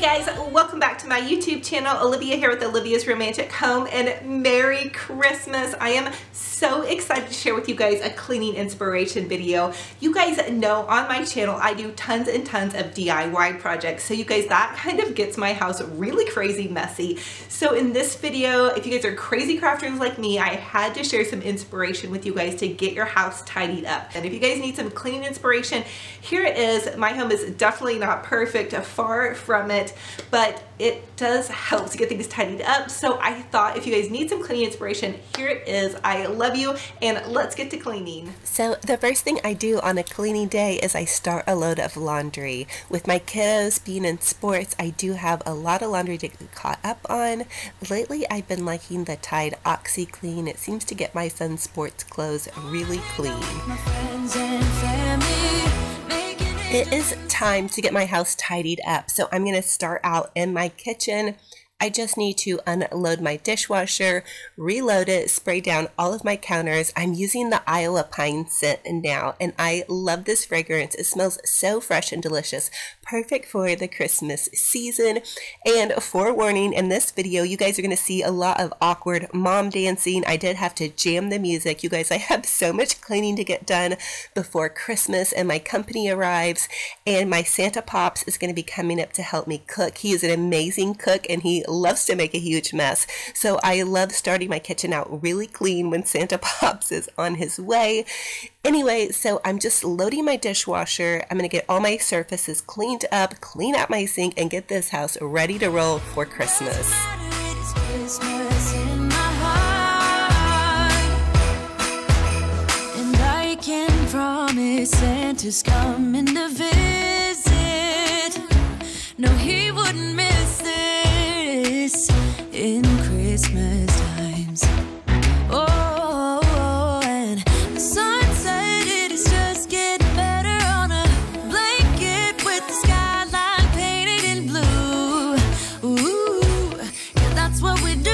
guys, welcome back to my YouTube channel. Olivia here with Olivia's Romantic Home, and Merry Christmas. I am so excited to share with you guys a cleaning inspiration video. You guys know on my channel I do tons and tons of DIY projects, so you guys, that kind of gets my house really crazy messy. So in this video, if you guys are crazy crafters like me, I had to share some inspiration with you guys to get your house tidied up. And if you guys need some cleaning inspiration, here it is. My home is definitely not perfect, far from it, but it does help to get things tidied up. So I thought if you guys need some cleaning inspiration, here it is. I love you, and let's get to cleaning. So the first thing I do on a cleaning day is I start a load of laundry. With my kiddos being in sports, I do have a lot of laundry to get caught up on. Lately I've been liking the Tide OxiClean. It seems to get my son's sports clothes really clean. It is time to get my house tidied up, so I'm going to start out in my kitchen. I just need to unload my dishwasher, reload it, spray down all of my counters. I'm using the Iowa Pine scent now, and I love this fragrance. It smells so fresh and delicious, perfect for the Christmas season. And forewarning, in this video, you guys are going to see a lot of awkward mom dancing. I did have to jam the music. You guys, I have so much cleaning to get done before Christmas and my company arrives, and my Santa Pops is going to be coming up to help me cook. He is an amazing cook, and he loves to make a huge mess. So I love starting my kitchen out really clean when Santa Pops is on his way. Anyway, so I'm just loading my dishwasher. I'm going to get all my surfaces cleaned up, clean out my sink, and get this house ready to roll for Christmas. And I can promise Santa's coming to visit. No, he wouldn't miss this in Christmas times. Oh, and the sun said it is just getting better on a blanket with the skyline painted in blue. Ooh, yeah, that's what we do.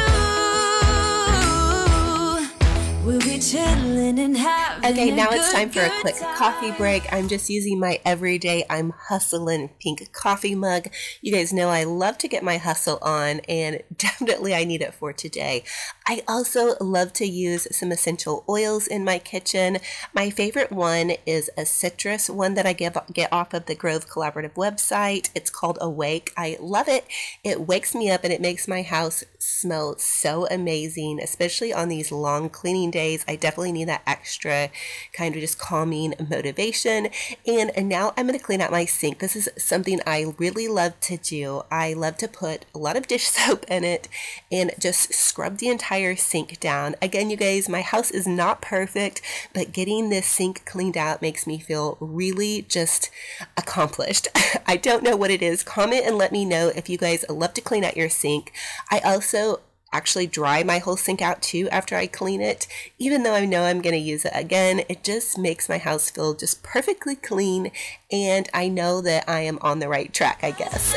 We'll be chilling and having Okay, now it's time for a quick coffee break. I'm just using my everyday I'm hustling pink coffee mug. You guys know I love to get my hustle on, and definitely I need it for today. I also love to use some essential oils in my kitchen. My favorite one is a citrus one that I get off of the Grove Collaborative website. It's called Awake. I love it. It wakes me up and it makes my house smell so amazing, especially on these long cleaning days. I definitely need that extra kind of just calming motivation. And now I'm going to clean out my sink. This is something I really love to do. I love to put a lot of dish soap in it and just scrub the entire sink down. Again, you guys, my house is not perfect, but getting this sink cleaned out makes me feel really just accomplished. I don't know what it is. Comment and let me know if you guys love to clean out your sink. I also actually dry my whole sink out too after I clean it. Even though I know I'm going to use it again, it just makes my house feel just perfectly clean, and I know that I am on the right track, I guess.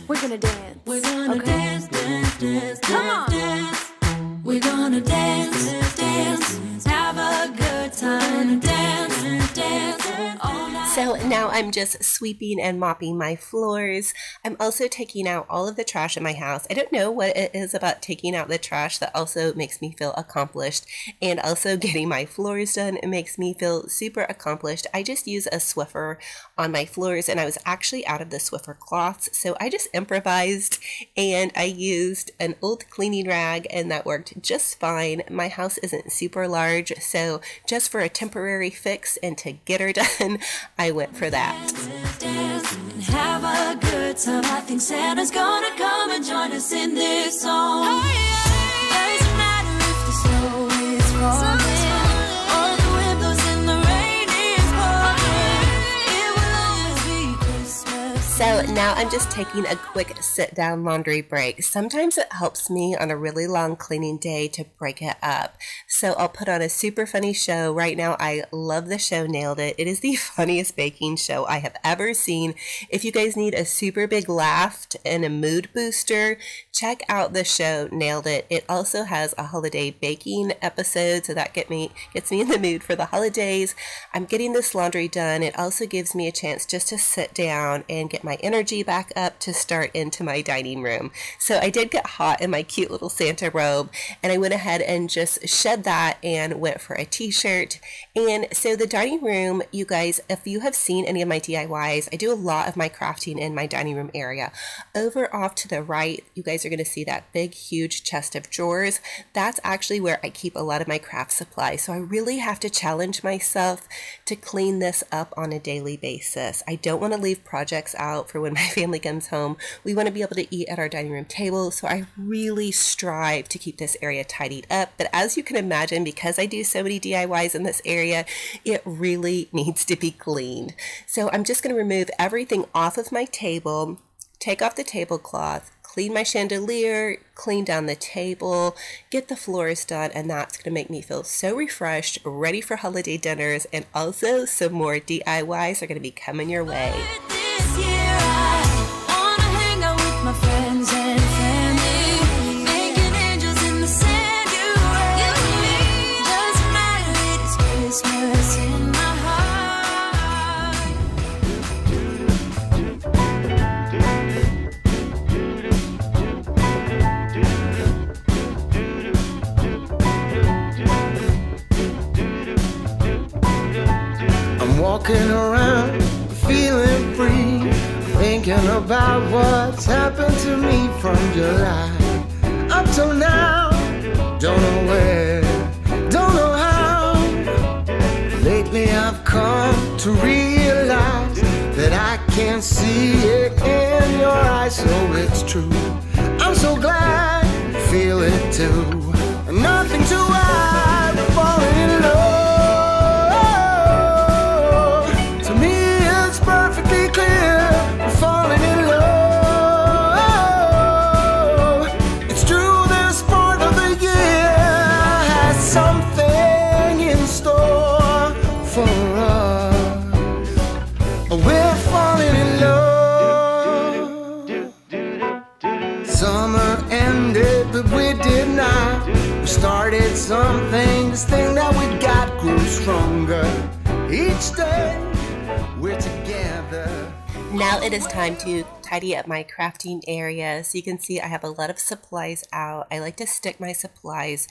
We're gonna dance. We're gonna dance, dance, dance. Come on. Dance. We're gonna dance, dance. Have a good time. Dance, dance. All night. So now I'm just sweeping and mopping my floors. I'm also taking out all of the trash in my house. I don't know what it is about taking out the trash that also makes me feel accomplished, and also getting my floors done, it makes me feel super accomplished. I just use a Swiffer on my floors, and I was actually out of the Swiffer cloths, so I just improvised and I used an old cleaning rag, and that worked just fine. My house isn't super large, so just for a temporary fix and to get her done, I went for that. Dance and have a good time. I think Santa's gonna come and join us in this song. Doesn't matter if the snow is falling or the wind blows and the rain is pouring. It will always be Christmas. So now I'm just taking a quick sit-down laundry break. Sometimes it helps me on a really long cleaning day to break it up. So I'll put on a super funny show. Right now I love the show Nailed It. It is the funniest baking show I have ever seen. If you guys need a super big laugh and a mood booster, check out the show Nailed It. It also has a holiday baking episode, so that gets me in the mood for the holidays. I'm getting this laundry done. It also gives me a chance just to sit down and get my energy back up to start into my dining room. So I did get hot in my cute little Santa robe, and I went ahead and just shed that and went for a t-shirt. And so the dining room, you guys, if you have seen any of my DIYs, I do a lot of my crafting in my dining room area. Over off to the right, you guys are going to see that big, huge chest of drawers. That's actually where I keep a lot of my craft supplies. So I really have to challenge myself to clean this up on a daily basis. I don't want to leave projects out for when my family comes home. We want to be able to eat at our dining room table, so I really strive to keep this area tidied up. But as you can imagine, because I do so many DIYs in this area, it really needs to be cleaned. So I'm just going to remove everything off of my table, take off the tablecloth, clean my chandelier, clean down the table, get the floors done, and that's going to make me feel so refreshed, ready for holiday dinners, and also some more DIYs are going to be coming your way. This year I wanna hang out with my friends and family, making angels in the sand. You and me, doesn't matter, it's Christmas in my heart. I'm walking around feeling free, thinking about what's happened to me from July up till now. Don't know where, don't know how. Lately I've come to realize that I can see it in your eyes, so it's true. I'm so glad you feel it too. Nothing to hide, we're falling in love. Started something, this thing that we got grew stronger. Each day we're together. Now it is time to tidy up my crafting area. So you can see I have a lot of supplies out. I like to stick my supplies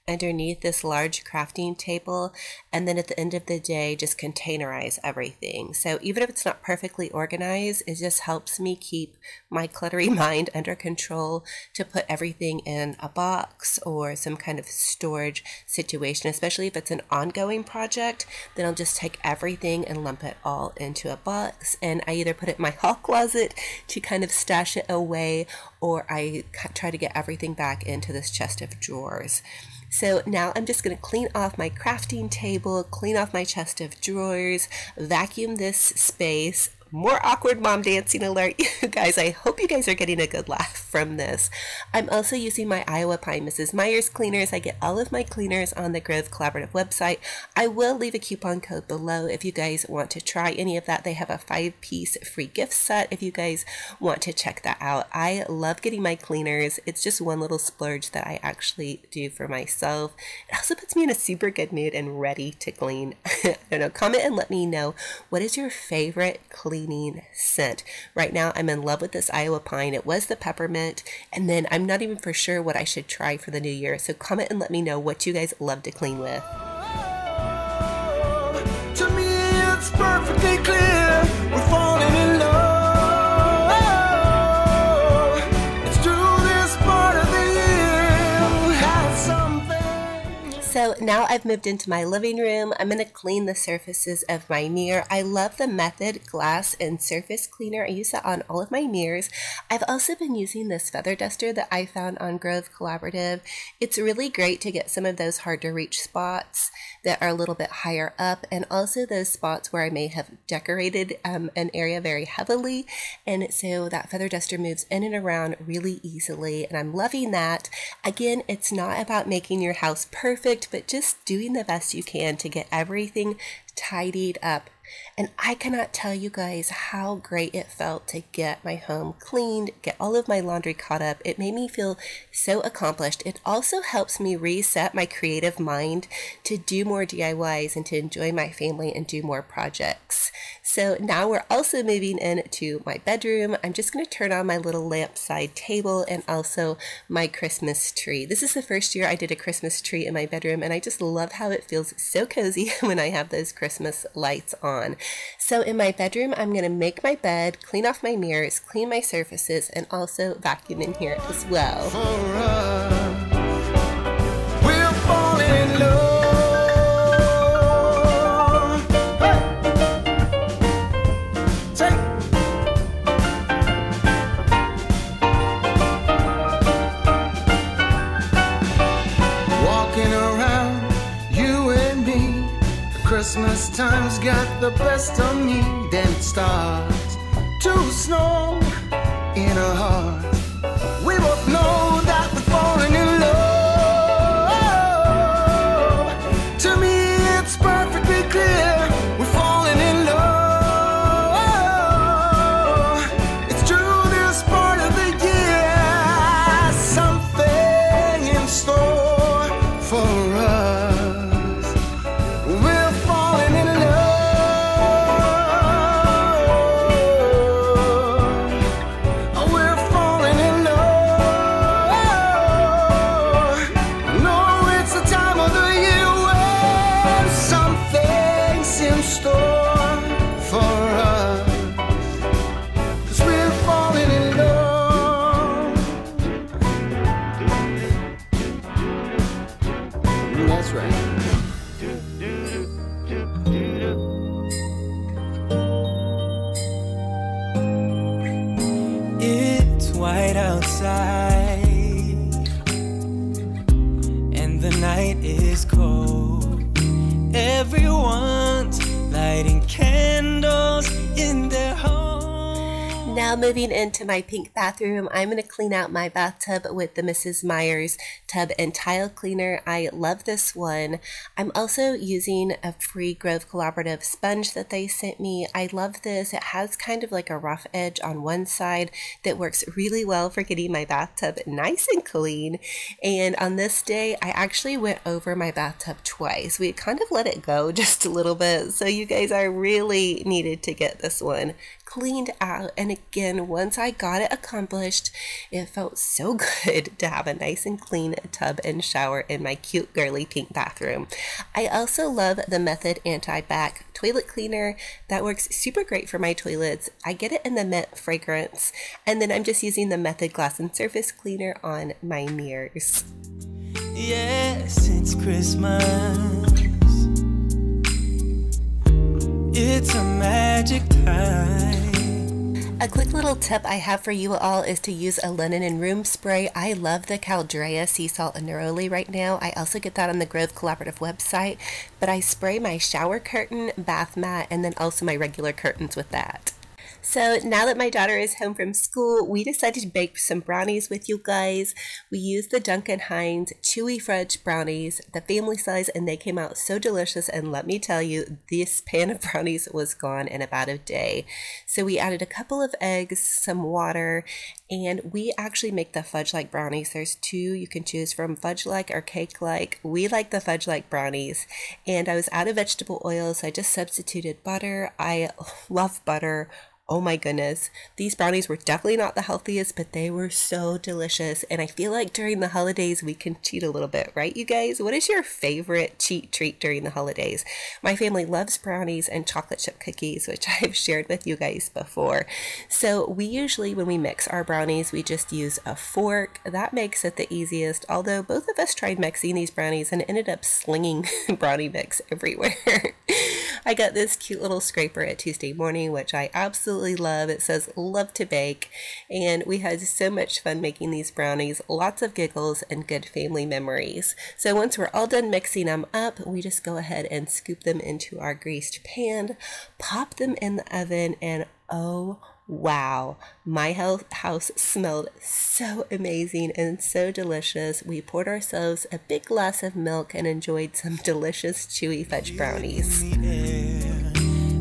underneath this large crafting table, and then at the end of the day just containerize everything. So even if it's not perfectly organized, it just helps me keep my cluttery mind under control to put everything in a box or some kind of storage situation. Especially if it's an ongoing project, then I'll just take everything and lump it all into a box, and I either put it in my hall closet to kind of stash it away, or I try to get everything back into this chest of drawers. So now I'm just going to clean off my crafting table, clean off my chest of drawers, vacuum this space. More awkward mom dancing alert. You guys, I hope you guys are getting a good laugh from this. I'm also using my Iowa Pine Mrs. Meyer's cleaners. I get all of my cleaners on the Grove Collaborative website. I will leave a coupon code below if you guys want to try any of that. They have a 5-piece free gift set if you guys want to check that out. I love getting my cleaners. It's just one little splurge that I actually do for myself. It also puts me in a super good mood and ready to clean. I don't know, comment and let me know, what is your favorite cleaning scent? Right now I'm in love with this Iowa Pine. It was the peppermint, and then I'm not even for sure what I should try for the new year. So comment and let me know what you guys love to clean with. To me it's perfectly clear, we're falling in love. It's true, this part of the year has something. So now I've moved into my living room. I'm going to clean the surfaces of my mirror. I love the Method Glass and Surface Cleaner. I use that on all of my mirrors. I've also been using this feather duster that I found on Grove Collaborative. It's really great to get some of those hard to reach spots that are a little bit higher up, and also those spots where I may have decorated an area very heavily, and so that feather duster moves in and around really easily, and I'm loving that. Again, it's not about making your house perfect, but just doing the best you can to get everything tidied up. And I cannot tell you guys how great it felt to get my home cleaned, get all of my laundry caught up. It made me feel so accomplished. It also helps me reset my creative mind to do more DIYs and to enjoy my family and do more projects. So now we're also moving into my bedroom. I'm just going to turn on my little lamp side table and also my Christmas tree. This is the first year I did a Christmas tree in my bedroom, and I just love how it feels so cozy when I have those Christmas lights on. So in my bedroom, I'm going to make my bed, clean off my mirrors, clean my surfaces, and also vacuum in here as well. We're falling in love. Hey. Take. Walking around, you and me. Christmas time's got the best of me. Then it starts to snow in our heart. We both know that we're falling in love. To me it's perfectly clear we're falling in love. It's true this part of the year, something in store for us. That's right. It's white outside and the night is cold. Everyone's lighting candles in their home. Now moving into my pink bathroom, I'm going to clean out my bathtub with the Mrs. Meyer's tub and tile cleaner. I love this one. I'm also using a free Grove Collaborative sponge that they sent me. I love this. It has kind of like a rough edge on one side that works really well for getting my bathtub nice and clean. And on this day, I actually went over my bathtub twice. We kind of let it go just a little bit. So you guys, I really needed to get this one cleaned out. And again, once I got it accomplished, it felt so good to have a nice and clean tub and shower in my cute girly pink bathroom. I also love the Method Anti-Bac toilet cleaner. That works super great for my toilets. I get it in the mint fragrance, and then I'm just using the Method Glass and Surface Cleaner on my mirrors. Yes, it's Christmas. It's a magic time. A quick little tip I have for you all is to use a linen and room spray. I love the Caldrea Sea Salt and Neroli right now. I also get that on the Grove Collaborative website, but I spray my shower curtain, bath mat, and then also my regular curtains with that. So now that my daughter is home from school, we decided to bake some brownies with you guys. We used the Duncan Hines Chewy Fudge brownies, the family size, and they came out so delicious. And let me tell you, this pan of brownies was gone in about a day. So we added a couple of eggs, some water, and we actually make the fudge-like brownies. There's two you can choose from, fudge-like or cake-like. We like the fudge-like brownies. And I was out of vegetable oil, so I just substituted butter. I love butter Oh my goodness, these brownies were definitely not the healthiest, but they were so delicious. And I feel like during the holidays we can cheat a little bit, right you guys? What is your favorite cheat treat during the holidays? My family loves brownies and chocolate chip cookies, which I've shared with you guys before. So we usually, when we mix our brownies, we just use a fork. That makes it the easiest, although both of us tried mixing these brownies and ended up slinging brownie mix everywhere. I got this cute little scraper at Tuesday morning, which I absolutely love. It says love to bake, and we had so much fun making these brownies, lots of giggles and good family memories. So once we're all done mixing them up, we just go ahead and scoop them into our greased pan, pop them in the oven, and oh wow, my house smelled so amazing and so delicious. We poured ourselves a big glass of milk and enjoyed some delicious chewy fudge brownies.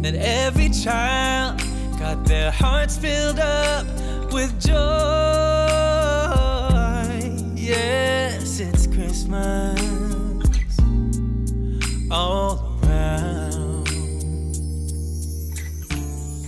That every child got their hearts filled up with joy. Yes, it's Christmas all around.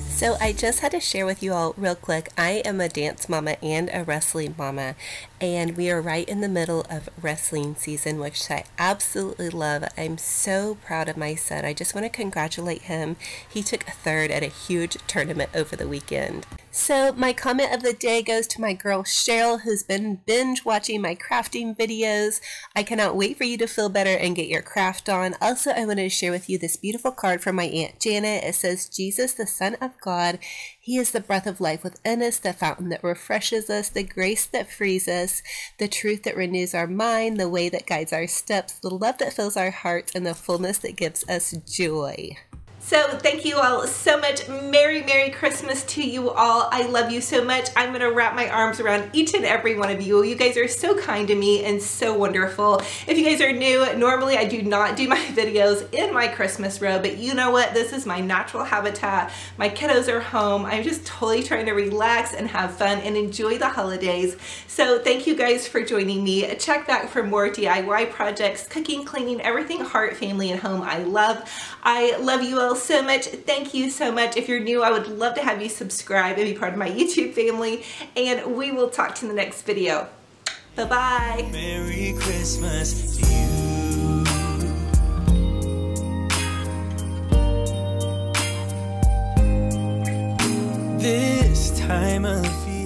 So I just had to share with you all real quick, I am a dance mama and a wrestling mama, and we are right in the middle of wrestling season, which I absolutely love. I'm so proud of my son. I just want to congratulate him. He took third at a huge tournament over the weekend. So my comment of the day goes to my girl Cheryl, who's been binge watching my crafting videos. I cannot wait for you to feel better and get your craft on. Also, I wanted to share with you this beautiful card from my Aunt Janet. It says, Jesus, the Son of God, He is the breath of life within us, the fountain that refreshes us, the grace that frees us, the truth that renews our mind, the way that guides our steps, the love that fills our hearts, and the fullness that gives us joy. So thank you all so much. Merry Christmas to you all. I love you so much. I'm going to wrap my arms around each and every one of you. You guys are so kind to me and so wonderful. If you guys are new, normally I do not do my videos in my Christmas robe, but you know what? This is my natural habitat. My kiddos are home. I'm just totally trying to relax and have fun and enjoy the holidays. So thank you guys for joining me. Check back for more DIY projects, cooking, cleaning, everything heart, family, and home I love. I love you all so much. Thank you so much. If you're new, I would love to have you subscribe and be part of my YouTube family, and we will talk to you in the next video. Bye-bye. Merry Christmas to you. This time of year